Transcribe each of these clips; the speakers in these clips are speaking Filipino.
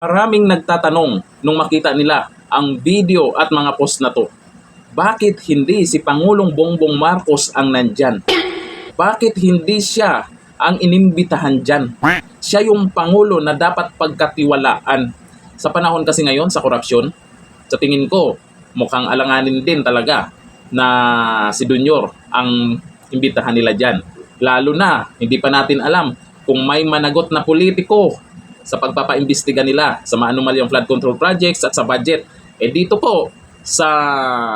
Maraming nagtatanong nung makita nila ang video at mga post na to. Bakit hindi si Pangulong Bongbong Marcos ang nandyan? Bakit hindi siya ang inimbitahan dyan? Siya yung Pangulo na dapat pagkatiwalaan. Sa panahon kasi ngayon sa korupsyon, sa tingin ko, mukhang alanganin din talaga na si Dunyor ang imbitahan nila dyan. Lalo na, hindi pa natin alam kung may managot na politiko sa pagpapaimbestiga nila sa maanumalyang flood control projects at sa budget. Dito po, sa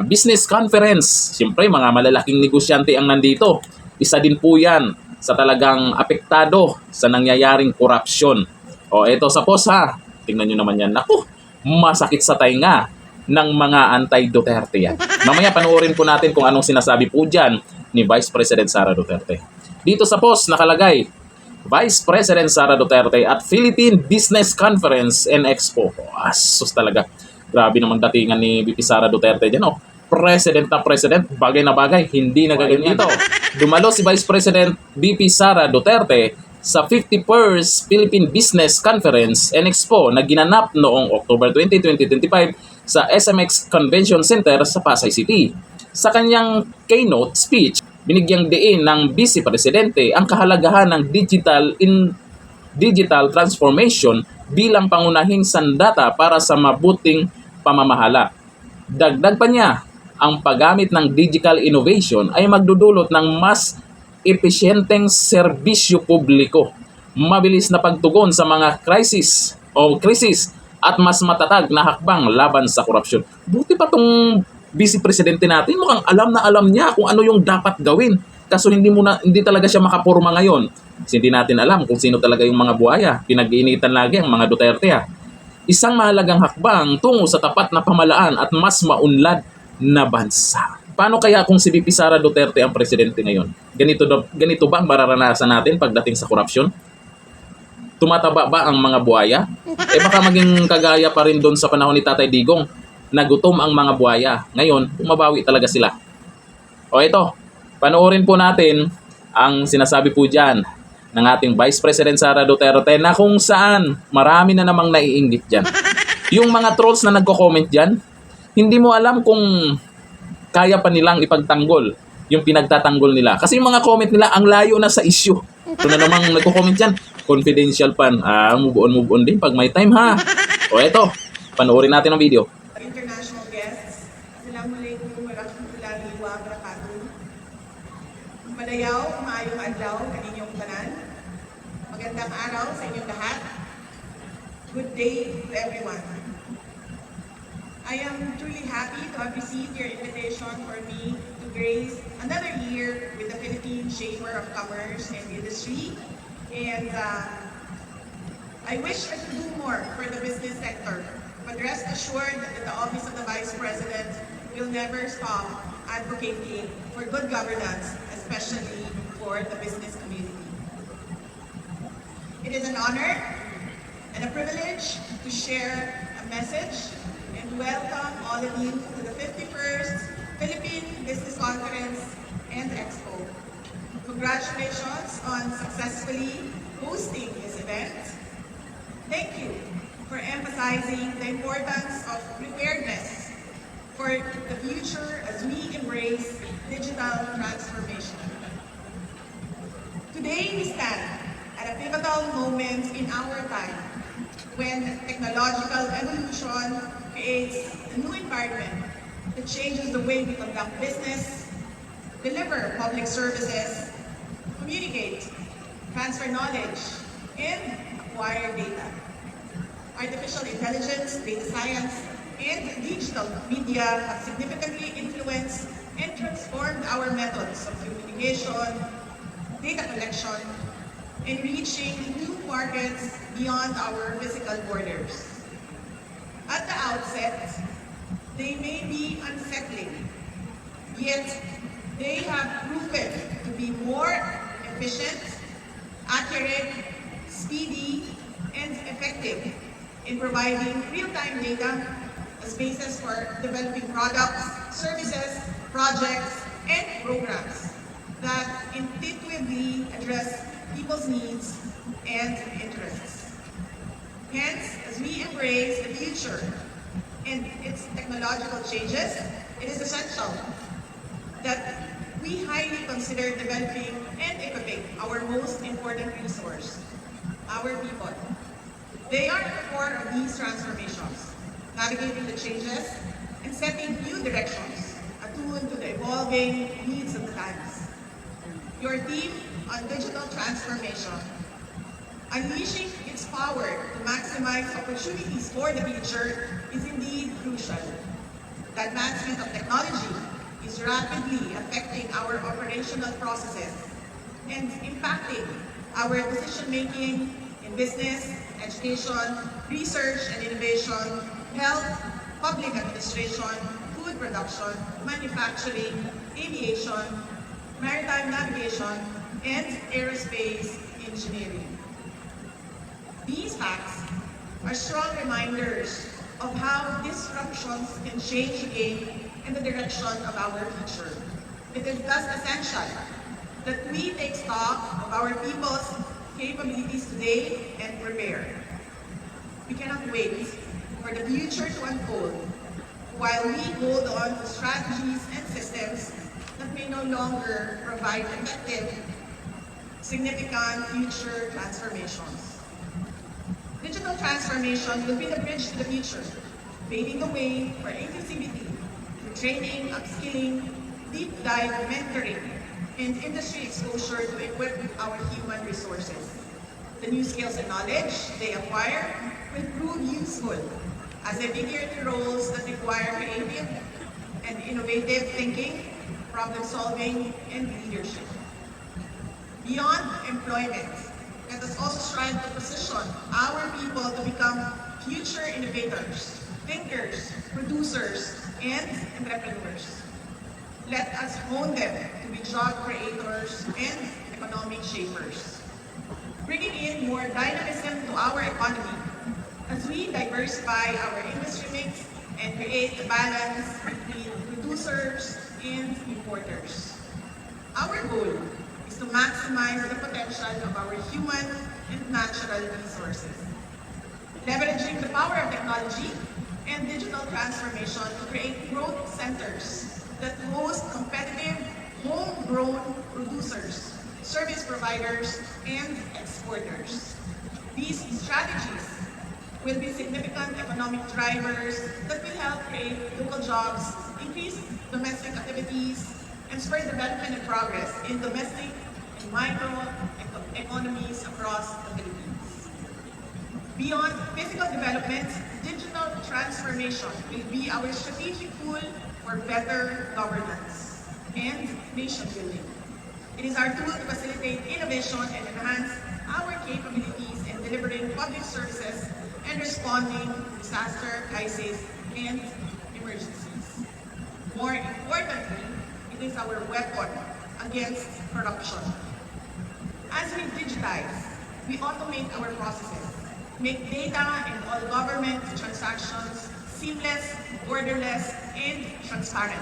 business conference, siyempre mga malalaking negosyante ang nandito. Isa din po yan sa talagang apektado sa nangyayaring korupsyon. Eto sa post ha. Tingnan nyo naman yan. Naku, masakit sa tainga ng mga anti-Duterte yan. Mamaya panoorin po natin kung anong sinasabi po dyan ni Vice President Sara Duterte. Dito sa post nakalagay, Vice President Sara Duterte at Philippine Business Conference and Expo. Asus talaga. Grabe naman datingan ni VP Sara Duterte dyan. President na president, bagay na bagay, hindi nagaganyan dito. Dumalo si Vice President VP Sara Duterte sa 51st Philippine Business Conference and Expo na ginanap noong October 20, 2025 sa SMX Convention Center sa Pasay City. Sa kanyang keynote speech, binigyang diin ng Vice Presidente ang kahalagahan ng digital transformation bilang pangunahing sandata para sa mabuting pamamahala. Dagdag pa niya, ang paggamit ng digital innovation ay magdudulot ng mas epesyenteng serbisyo publiko, mabilis na pagtugon sa mga krisis at mas matatag na hakbang laban sa korupsyon. Buti pa tong Vice Presidente natin, mukhang alam na alam niya kung ano yung dapat gawin. Kaso hindi talaga siya makapurma ngayon. Kasi hindi natin alam kung sino talaga yung mga buhaya. Pinag-iinitan lagi ang mga Duterte. Isang mahalagang hakbang tungo sa tapat na pamahalaan at mas maunlad na bansa. Paano kaya kung si VP Sara Duterte ang presidente ngayon? Ganito ba ang mararanasan natin pagdating sa korupsyon? Tumataba ba ang mga buhaya? Baka maging kagaya pa rin doon sa panahon ni Tatay Digong. Nagutom ang mga buhaya. Ngayon, bumabawi talaga sila. Ito, panoorin po natin ang sinasabi po dyan ng ating Vice President Sara Duterte na kung saan marami na namang naiinggit dyan. Yung mga trolls na nagko-comment dyan, hindi mo alam kung kaya pa nilang ipagtanggol yung pinagtatanggol nila. Kasi yung mga comment nila, ang layo na sa issue. Ito na namang nagko-comment dyan, confidential pan. Move on din pag may time ha. Eto, panoorin natin ang video. International guests, Assalamualaikum warahmatullahi wabarakatuh. Madayaw, maayong adlaw kaninyong tanan. Magandang araw sa inyong lahat. Good day to everyone. I am truly happy to have received your invitation for me to grace another year with the Philippine Chamber of Commerce and Industry. And I wish I could do more for the business sector. But rest assured that the Office of the Vice President will never stop advocating for good governance, especially for the business community. It is an honor and a privilege to share a message and welcome all of you to the 51st Philippine Business Conference and Expo. Congratulations on successfully hosting this event. Thank you for emphasizing the importance of preparedness for the future as we embrace digital transformation. Today we stand at a pivotal moment in our time when technological evolution creates a new environment that changes the way we conduct business, deliver public services, communicate, transfer knowledge, and acquire data. Artificial intelligence, data science, and digital media have significantly influenced and transformed our methods of communication, data collection, and reaching new markets beyond our physical borders. At the outset, they may be unsettling, yet they have proven to be more efficient, accurate, speedy, and effective in providing real-time data as basis for developing products, services, projects, and programs that intuitively address people's needs and interests. Hence, as we embrace the future and its technological changes, it is essential that we highly consider developing and equipping our most important resource, our people. They are at the core of these transformations, navigating the changes and setting new directions, attuned to the evolving needs of the times. Your theme on digital transformation, unleashing its power to maximize opportunities for the future, is indeed crucial. The advancement of technology is rapidly affecting our operational processes and impacting our decision-making in business, education, research and innovation, health, public administration, food production, manufacturing, aviation, maritime navigation, and aerospace engineering. These facts are strong reminders of how disruptions can change the game and the direction of our future. It is thus essential that we take stock of our people's capabilities today and prepare. We cannot wait for the future to unfold while we hold on to strategies and systems that may no longer provide effective, significant future transformations. Digital transformation will be the bridge to the future, paving the way for inclusivity, through training, upskilling, deep dive mentoring, and industry exposure to equip our human resources. The new skills and knowledge they acquire will prove useful as they figure into roles that require creative and innovative thinking, problem solving, and leadership. Beyond employment, let us also strive to position our people to become future innovators, thinkers, producers, and entrepreneurs. Let us hone them to be job creators and economic shapers, bringing in more dynamism to our economy as we diversify our industry mix and create a balance between producers and importers. Our goal is to maximize the potential of our human and natural resources, leveraging the power of technology and digital transformation to create growth centers that host competitive, homegrown producers, service providers, and exporters. These strategies will be significant economic drivers that will help create local jobs, increase domestic activities, and spur development and progress in domestic and micro economies across the Philippines. Beyond physical development, digital transformation will be our strategic tool for better governance and nation building. It is our tool to facilitate innovation and enhance our capabilities in delivering public services and responding to disaster, crises, and emergencies. More importantly, it is our weapon against corruption. As we digitize, we automate our processes, make data and all government transactions seamless, borderless, and transparent.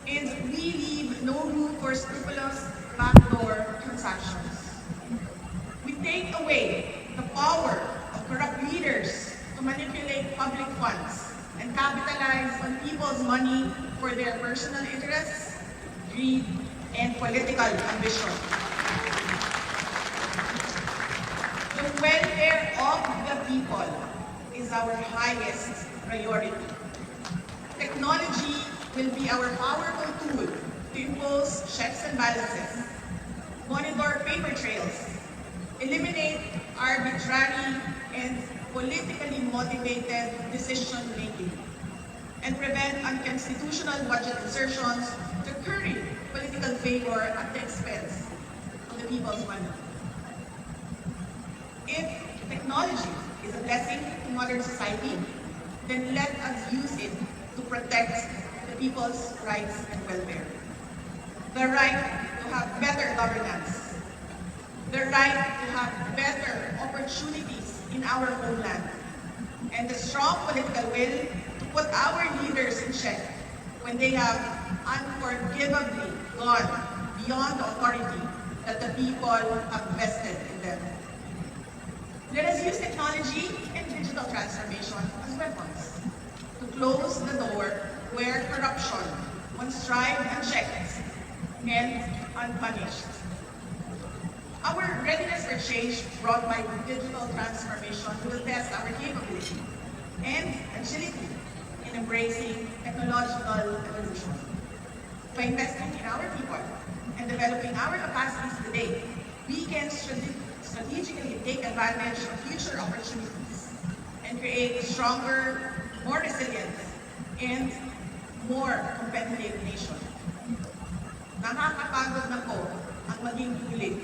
And we leave no room for scrupulous backdoor transactions. We take away the power of corrupt leaders to manipulate public funds and capitalize on people's money for their personal interests, greed, and political ambition. The welfare of the people is our highest priority. Technology will be our powerful tool to impose checks and balances, monitor paper trails, eliminate arbitrary and politically motivated decision-making, and prevent unconstitutional budget insertions to curry political favor at the expense of the people's money. If technology is a blessing to modern society, then let us use it to protect the people's rights and welfare. The right to have better governance, the right to have better opportunities in our homeland, and the strong political will to put our leaders in check when they have unforgivably gone beyond the authority that the people have vested in them. Let us use technology and digital transformation as weapons to close the door where corruption once tried unchecked and unpunished. Our readiness for change brought by digital transformation will test our capability and agility in embracing technological evolution. By investing in our people and developing our capacities today, we can strategically take advantage of future opportunities and create a stronger, more resilient, and more competitive nation. Nakakapagod na po ang maging ulit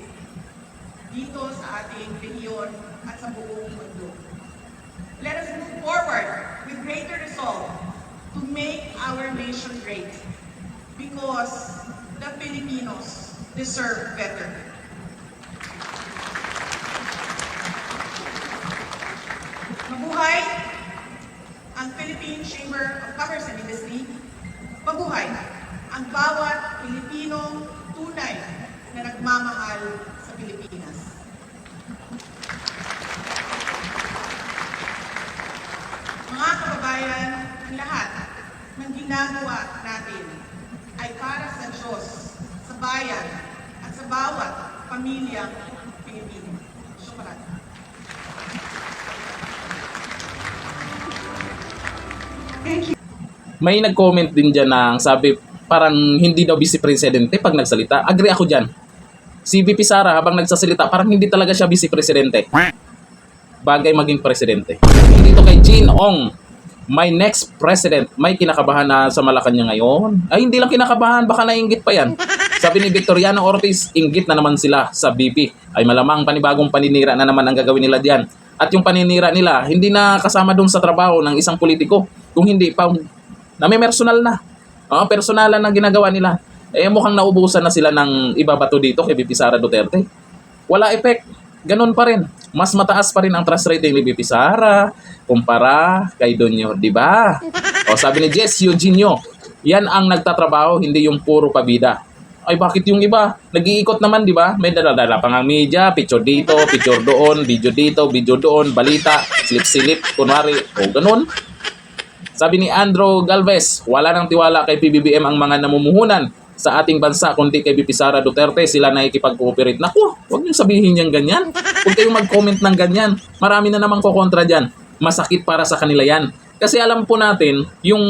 dito sa ating rehiyon at sa buong mundo. Let us move forward with greater resolve to make our nation great because the Filipinos deserve better. Mabuhay ang Philippine Chamber of Commerce and Industry. Mabuhay ang bawat Pilipinong tunay na nagmamahal sa Pilipinas. Mga kababayan, ang lahat ng ginagawa natin ay para sa Diyos, sa bayan, at sa bawat pamilyang Pilipino. Syukran. May nag-comment din dyan na sabi parang hindi daw vice presidente pag nagsalita. Agree ako dyan. Si VP Sara habang nagsasalita parang hindi talaga siya vice presidente. Bagay maging presidente. Dito kay Jean Ong, my next president, may kinakabahan na sa Malacanang ngayon. Ay, hindi lang kinakabahan, baka nainggit pa yan. Sabi ni Victoriano Ortiz, inggit na naman sila sa BP. Ay malamang panibagong paninira na naman ang gagawin nila diyan. At yung paninira nila, hindi na kasama dun sa trabaho ng isang politiko. Kung hindi pa, may personal na. Personalan na ginagawa nila. Mukhang naubusan na sila ng ibabato dito kay VP Sara Duterte. Wala effect. Ganun pa rin. Mas mataas pa rin ang trust rating ni VP Sara kumpara kay Donyo, di ba? Sabi ni Jess Eugenio, yan ang nagtatrabaho, hindi yung puro pabida. Ay, bakit yung iba? Nag-iikot naman, di ba? May dala-dala pang ang media, picture dito, picture doon, video dito, video doon, balita, silip-silip, kunwari, ganun. Sabi ni Andrew Galvez, wala nang tiwala kay PBBM ang mga namumuhunan sa ating bansa, kundi kay VP Sara Duterte, sila nakikipag-cooperate. Naku, huwag niyong sabihin niyang ganyan. Huwag kayong mag-comment ng ganyan. Marami na namang kukontra dyan. Masakit para sa kanila yan. Kasi alam po natin, yung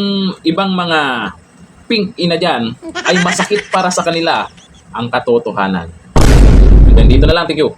ibang mga pink ina dyan, ay masakit para sa kanila ang katotohanan. Hanggang dito na lang, thank you.